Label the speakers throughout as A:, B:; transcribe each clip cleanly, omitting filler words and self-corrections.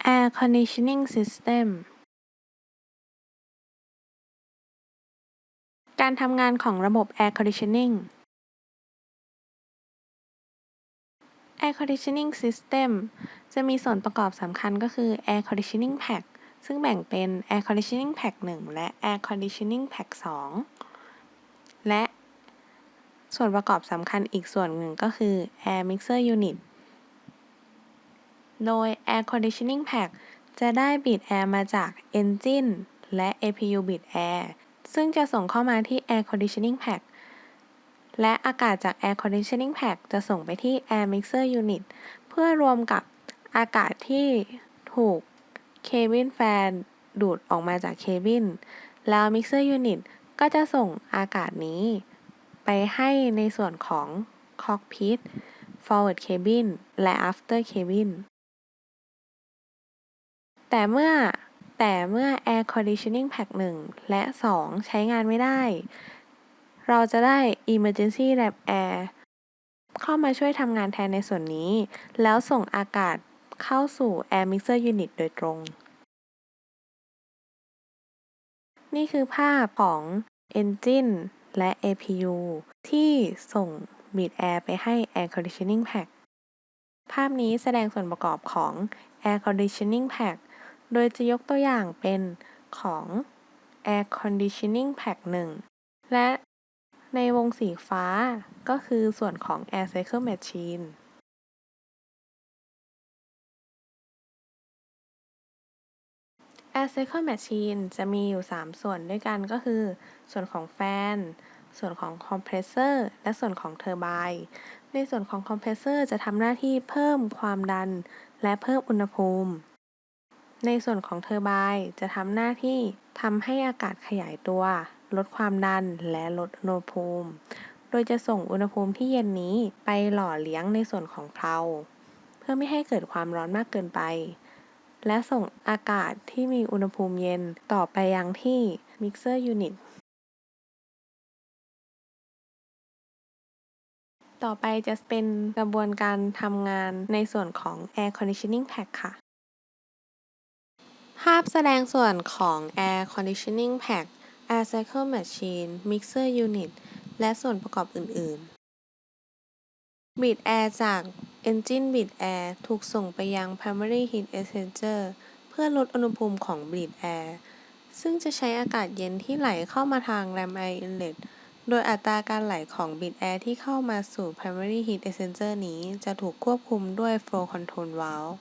A: Air Conditioning System การทำงานของระบบ Air Conditioning Air Conditioning System จะมีส่วนประกอบสำคัญก็คือ Air Conditioning Pack ซึ่งแบ่งเป็น Air Conditioning Pack 1 และ Air Conditioning Pack 2 และส่วนประกอบสำคัญอีกส่วนหนึ่งก็คือ Air Mixer Unit โดย Air Conditioning Pack จะได้บีดแอร์มาจาก Engine และ APU บีดแอร์ซึ่งจะส่งเข้ามาที่ Air Conditioning Pack และอากาศจาก Air Conditioning Pack จะส่งไปที่ Air Mixer Unit เพื่อรวมกับอากาศที่ถูก Cabin Fan ดูดออกมาจากเคบินแล้ว Mixer Unit ก็จะส่งอากาศนี้ไปให้ในส่วนของ Cockpit Forward Cabin และ After Cabin แต่เมื่อ Air Conditioning Pack 1 และ 2 ใช้งานไม่ได้ เราจะได้ Emergency Lamp Air เข้ามาช่วยทำงานแทนในส่วนนี้ แล้วส่งอากาศเข้าสู่ Air Mixer Unit โดยตรง นี่คือภาพของ Engine และ APU ที่ส่งบีดแอร์ไปให้ Air Conditioning Pack ภาพนี้แสดงส่วนประกอบของ Air Conditioning Pack โดยจะยกตัวอย่างเป็นของ Air Conditioning Pack 1 และในวงสีฟ้าก็คือส่วนของ Air Cycle Machine Air Cycle Machine จะมีอยู่ 3 ส่วนด้วยกันก็คือ ส่วนของแฟน ส่วนของคอมเพรสเซอร์ และส่วนของเทอร์ไบน์ในส่วนของคอมเพรสเซอร์จะทำหน้าที่เพิ่มความดันและเพิ่มอุณหภูมิ ในส่วนของเทอร์ไบน์จะทำหน้าที่ทำให้อากาศขยายตัว ลดความดันและลดอุณหภูมิ โดยจะส่งอุณหภูมิที่เย็นนี้ไปหล่อเลี้ยงในส่วนของเพลาเพื่อไม่ให้เกิดความร้อนมากเกินไป และส่งอากาศที่มีอุณหภูมิเย็นต่อไปยังที่ Mixer Unit ต่อไปจะเป็นกระบวนการทำงานในส่วนของ Air Conditioning Pack ค่ะ ภาพแสดงส่วนของ Air Conditioning Pack Air Cycle Machine Mixer Unit และส่วนประกอบอื่นๆบีดแอร์จาก Engine บีดแอร์ถูกส่งไปยัง Primary Heat Exchanger เพื่อลดอุณหภูมิของบีดแอร์ซึ่งจะใช้อากาศเย็นที่ไหลเข้ามาทาง Ram Air Inlet โดยอัตราการไหลของบีดแอร์ที่เข้ามาสู่ Primary Heat Exchanger นี้จะถูกควบคุมด้วย Flow Control Valve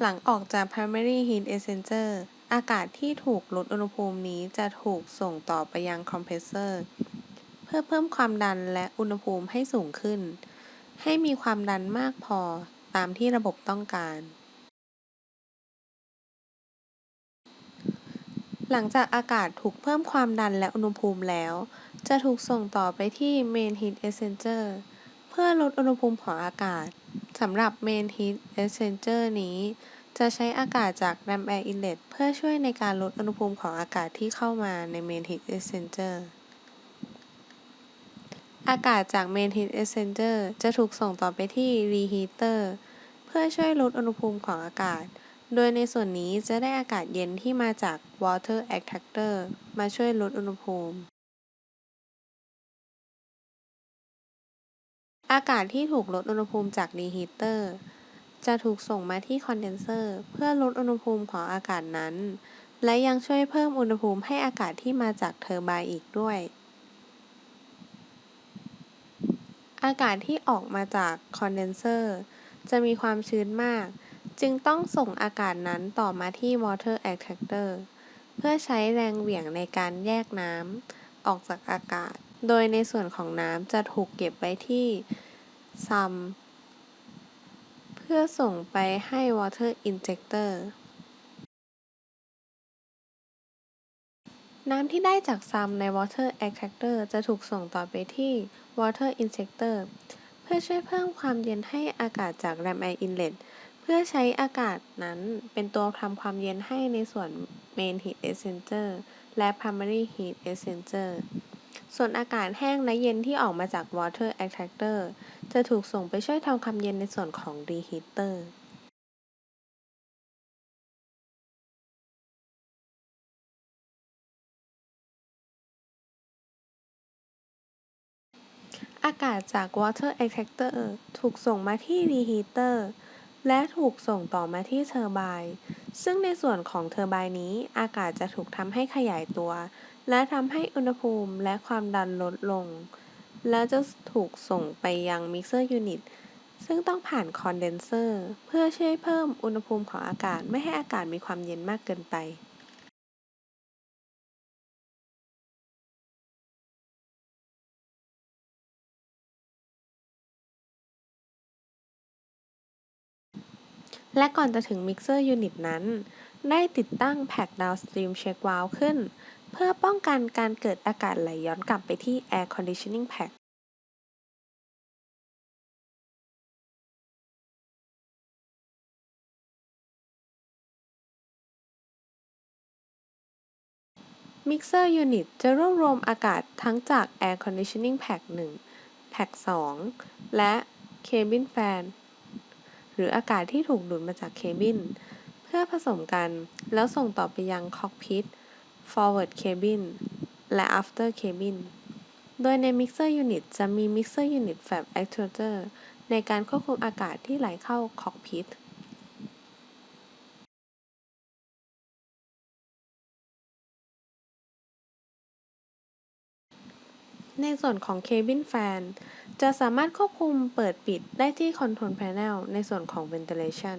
A: หลังออกจาก Primary Heat Exchanger อากาศที่ถูกลดอุณหภูมินี้จะถูกส่งต่อไปยังคอมเพรสเซอร์เพื่อเพิ่มความดันและอุณหภูมิให้สูงขึ้น ให้มีความดันมากพอตามที่ระบบต้องการ หลังจากอากาศถูกเพิ่มความดันและอุณหภูมิแล้ว จะถูกส่งต่อไปที่ Main Heat Exchanger เพื่อลดอุณหภูมิของอากาศ สำหรับ Main Heat Exchanger นี้ จะใช้อากาศจาก Ram Air Inlet เพื่อช่วยในการลดอุณหภูมิของอากาศที่เข้ามาใน Main Heat Exchanger อากาศจาก Main Heat Exchanger จะถูกส่งต่อไปที่ Reheater เพื่อช่วยลดอุณหภูมิของอากาศ โดยในส่วนนี้จะได้อากาศเย็นที่มาจาก Water Attractor มาช่วยลดอุณหภูมิ อากาศที่ถูกลดอุณหภูมิจาก Reheater จะถูกส่งมาที่ Condenser เพื่อลดอุณหภูมิของอากาศนั้น และยังช่วยเพิ่มอุณหภูมิให้อากาศที่มาจากเทอร์ไบน์อีกด้วย อากาศที่ออกมาจากคอนเดนเซอร์จะมีความชื้นมาก จึงต้องส่งอากาศนั้นต่อมาที่ Water Attractor เพื่อใช้แรงเหวี่ยงในการแยกน้ำออกจากอากาศ โดยในส่วนของน้ำจะถูกเก็บไว้ที่ Sump เพื่อส่งไปให้ Water Injector น้ำที่ได้จากซัมใน Water Attractor จะถูกส่งต่อไปที่ Water Injector เพื่อช่วยเพิ่มความเย็นให้อากาศจาก Ram Air Inlet เพื่อใช้อากาศนั้นเป็นตัวทำความเย็นให้ในส่วน Main Heat Exchanger และ Primary Heat Exchanger ส่วนอากาศแห้งและเย็นที่ออกมาจาก Water Attractor จะถูกส่งไปช่วยทำความเย็นในส่วนของ Reheater อากาศจาก water extractor ถูกส่งมาที่ reheater และถูกส่งต่อมาที่เทอร์ไบน์ซึ่งในส่วนของเทอร์ไบน์นี้อากาศจะถูกทำให้ขยายตัวและทำให้อุณหภูมิและความดันลดลงแล้วจะถูกส่งไปยัง mixer unit ซึ่งต้องผ่านคอนเดนเซอร์เพื่อช่วยเพิ่มอุณหภูมิของอากาศไม่ให้อากาศมีความเย็นมากเกินไปและก่อนจะถึง Mixer Unit นั้นได้ติดตั้ง Pack Downstream Check Valve ขึ้นเพื่อป้องกันการเกิดอากาศไหลย้อนกลับไปที่ Air Conditioning Pack Mixer Unit จะรวบรวมอากาศทั้งจาก Air Conditioning Pack 1 Pack 2 และ Cabin Fan หรืออากาศที่ถูกดูดมาจากเคบินเพื่อผสมกันแล้วส่งต่อไปยัง Cockpit Forward Cabin และ After Cabin โดยใน Mixer Unit จะมี Mixer Unit Flap Actuator ในการควบคุมอากาศที่ไหลเข้า Cockpitในส่วนของ Cabin Fan จะสามารถควบคุมเปิดปิดได้ที่ Control Panel ในส่วนของ Ventilation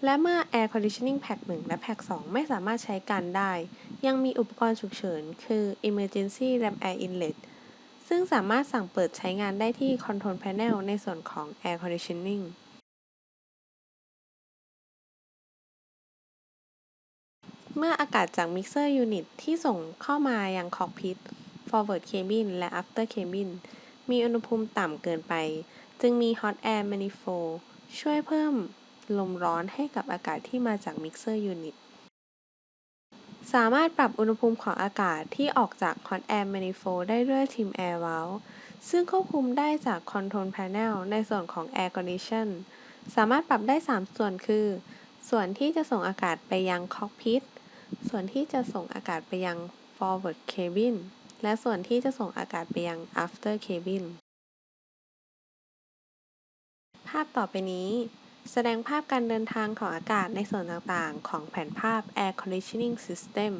A: และเมื่อ Air Conditioning Pack 1 และ Pack 2 ไม่สามารถใช้การได้ยังมีอุปกรณ์ฉุกเฉินคือ Emergency Ram Air Inlet ซึ่งสามารถสั่งเปิดใช้งานได้ที่ Control Panel ในส่วนของ Air Conditioning เมื่ออากาศจาก Mixer Unit ที่ส่งเข้ามายัง Cockpit Forward Cabin และ After Cabin มีอุณหภูมิต่ำเกินไปจึงมี Hot Air Manifold ช่วยเพิ่มลมร้อนให้กับอากาศที่มาจาก Mixer Unit สามารถปรับอุณหภูมิของอากาศที่ออกจาก Hot Air Manifold ได้ด้วย Trim Air Valve ซึ่งควบคุมได้จาก Control Panel ในส่วนของ Air Condition สามารถปรับได้ 3 ส่วนคือ ส่วนที่จะส่งอากาศไปยัง Cockpit ส่วนที่จะส่งอากาศไปยัง Forward Cabin และส่วนที่จะส่งอากาศไปยัง After Cabin ภาพต่อไปนี้แสดงภาพการเดินทางของอากาศในส่วนต่างๆของแผนภาพ Air Conditioning System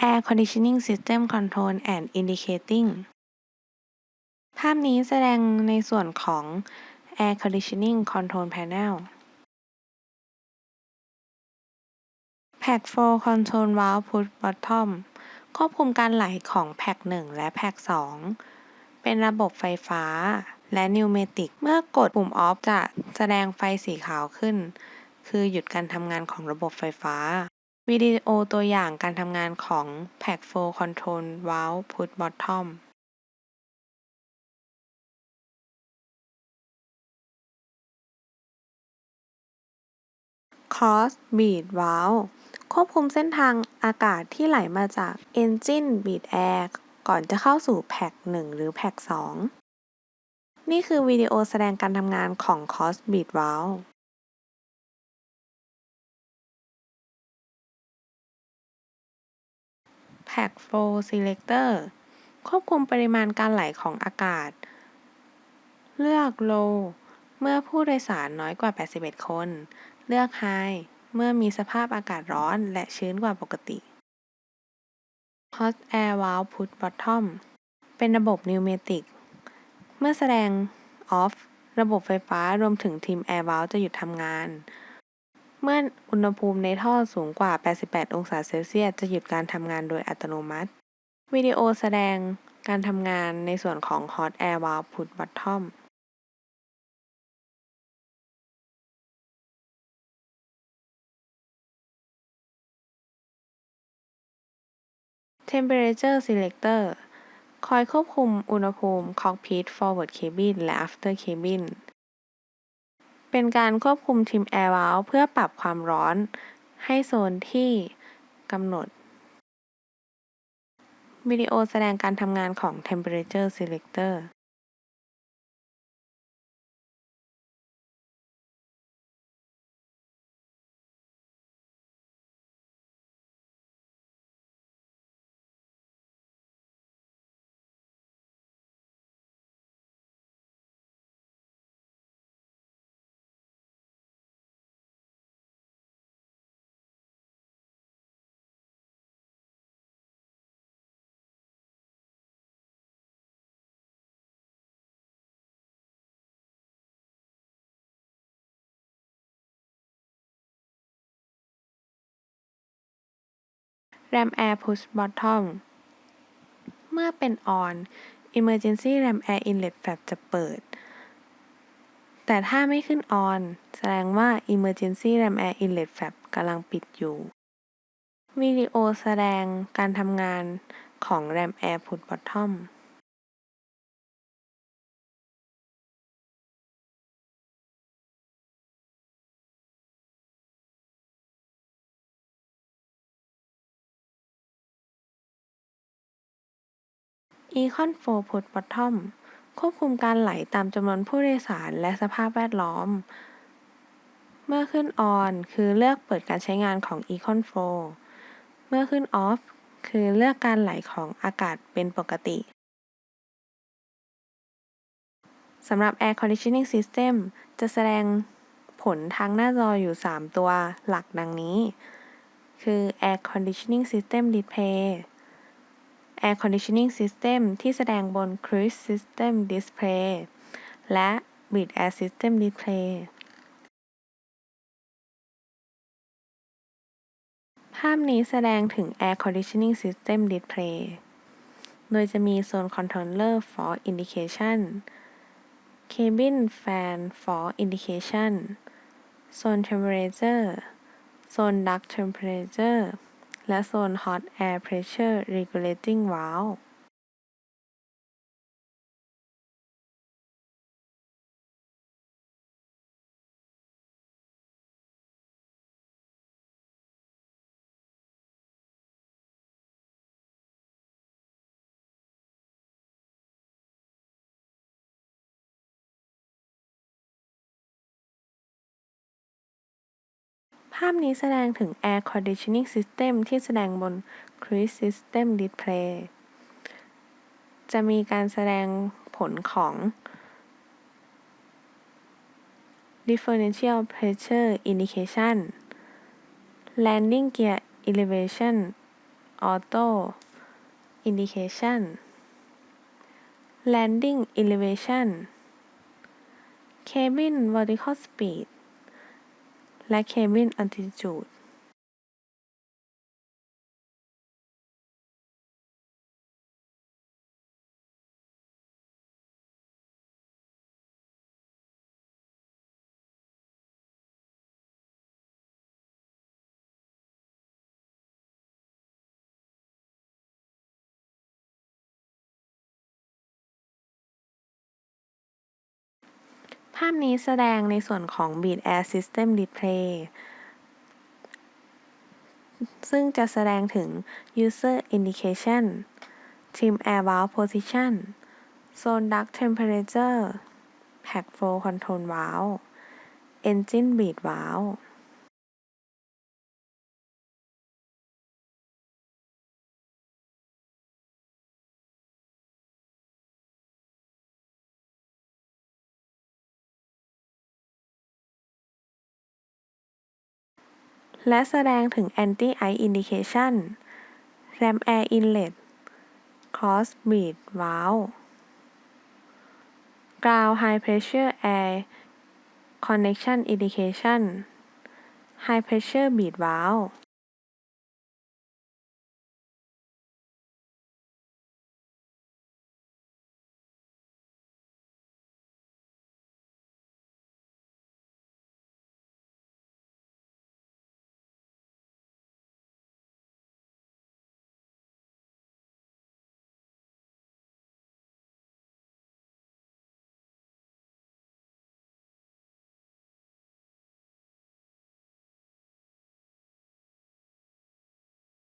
A: Air Conditioning System Control and Indicating ภาพนี้แสดงในส่วนของ Air Conditioning Control Panel Pack Flow Control Valve Push Bottom ควบคุมการไหลของ Pack 1 และ Pack 2 เป็นระบบไฟฟ้าและนิวเมติกเมื่อกดปุ่ม Off จะแสดงไฟสีขาวขึ้นคือหยุดการทำงานของระบบไฟฟ้าวิดีโอตัวอย่างการทำงานของ Pack Flow Control Valve Push Bottom Cross Bead Valve ควบคุมเส้นทางอากาศที่ไหลมาจาก Engine Bead Air ก่อนจะเข้าสู่แพ็ค1 หรือแพ็ค2 นี่คือวิดีโอแสดงการทำงานของ Cross Bead Valve Pack Flow Selector ควบคุมปริมาณการไหลของอากาศ เลือก Low เมื่อผู้โดยสารน้อยกว่า 81 คน เลือก High เมื่อมีสภาพอากาศร้อนและชื้นกว่าปกติ Hot Air Valve Push Bottom เป็นระบบนิวเมติกเมื่อแสดง Off ระบบไฟฟ้ารวมถึง Trim Air Valve จะหยุดทำงาน เมื่ออุณหภูมิในท่อสูงกว่า 88 องศาเซลเซียสจะหยุดการทำงานโดยอัตโนมัติ วิดีโอแสดงการทำงานในส่วนของ Hot Air Valve Push Bottom Temperature Selector คอยควบคุมอุณหภูมิ Cockpit Forward Cabin และ After Cabin เป็นการควบคุม Trim Air Valve เพื่อปรับความร้อนให้โซนที่กำหนด วิดีโอแสดงการทำงานของ Temperature Selector RAM Air Push Bottom เมื่อเป็น on Emergency RAM Air Inlet Flap จะเปิดแต่ถ้าไม่ขึ้น on แสดงว่า Emergency RAM Air Inlet Flap กำลังปิดอยู่วิดีโอแสดงการทำงานของ RAM Air Push Bottom Econ Flow Push Bottom ควบคุมการไหลตามจำนวนผู้โดยสารและสภาพแวดล้อมเมื่อขึ้น on คือเลือกเปิดการใช้งานของ Econ Flow เมื่อขึ้น off คือเลือกการไหลของอากาศเป็นปกติสำหรับ Air Conditioning System จะแสดงผลทางหน้าจออยู่ 3 ตัวหลักดังนี้คือ Air Conditioning System Display Air Conditioning System ที่แสดงบน Cruise System Display และ Breathe Air System Display ภาพนี้แสดงถึง Air Conditioning System Display โดยจะมีโซน Controller for Indication Cabin Fan for Indication โซน Temperature โซน Duct Temperature และโซน Hot Air Pressure Regulating Valve ภาพนี้แสดงถึง Air Conditioning System ที่แสดงบน Cruise System Display จะมีการแสดงผลของ Differential Pressure Indication Landing Gear Elevation Auto Indication Landing Elevation Cabin Vertical Speed และ Cabin Altitude ภาพนี้แสดงในส่วนของ Breathe Air System Display ซึ่งจะแสดงถึง User Indication Trim Air Valve Position Zone Duct Temperature Pack Flow Control Valve Engine Bleed Valve และแสดงถึง Anti-Ice Indication Ram Air Inlet Cross Bleed Valve Ground High Pressure Air Connection Indication High Pressure Bleed Valve